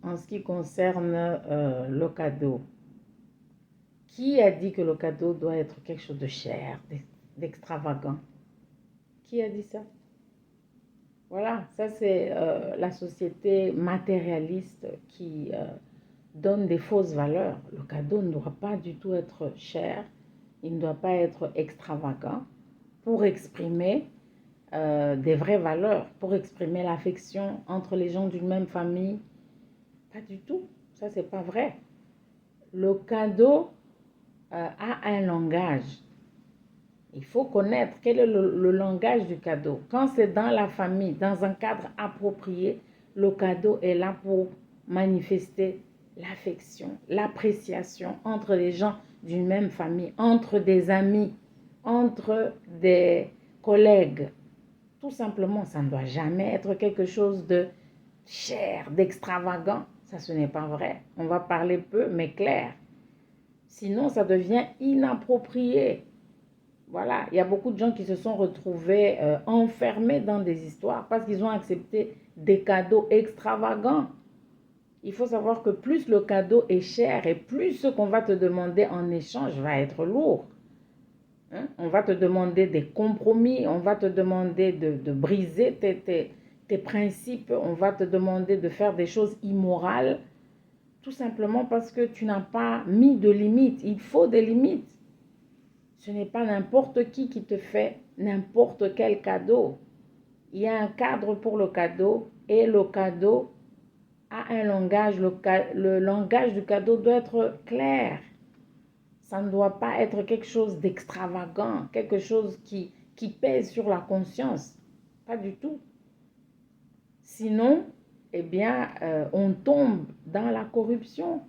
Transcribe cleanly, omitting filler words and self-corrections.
en ce qui concerne le cadeau, qui a dit que le cadeau doit être quelque chose de cher, d'extravagant? Qui a dit ça? Voilà, ça c'est la société matérialiste qui donne des fausses valeurs. Le cadeau ne doit pas du tout être cher, il ne doit pas être extravagant pour exprimer des vraies valeurs, pour exprimer l'affection entre les gens d'une même famille. Pas du tout, ça c'est pas vrai. Le cadeau a un langage. Il faut connaître quel est le langage du cadeau. Quand c'est dans la famille, dans un cadre approprié, le cadeau est là pour manifester l'affection, l'appréciation entre les gens d'une même famille, entre des amis, entre des collègues. Tout simplement, ça ne doit jamais être quelque chose de cher, d'extravagant. Ça, ce n'est pas vrai. On va parler peu, mais clair. Sinon, ça devient inapproprié. Voilà, il y a beaucoup de gens qui se sont retrouvés enfermés dans des histoires parce qu'ils ont accepté des cadeaux extravagants. Il faut savoir que plus le cadeau est cher et plus ce qu'on va te demander en échange va être lourd. Hein? On va te demander des compromis, on va te demander de briser tes principes, on va te demander de faire des choses immorales, tout simplement parce que tu n'as pas mis de limites. Il faut des limites. Ce n'est pas n'importe qui te fait n'importe quel cadeau. Il y a un cadre pour le cadeau et le cadeau a un langage. Le langage du cadeau doit être clair. Ça ne doit pas être quelque chose d'extravagant, quelque chose qui pèse sur la conscience. Pas du tout. Sinon, eh bien, on tombe dans la corruption.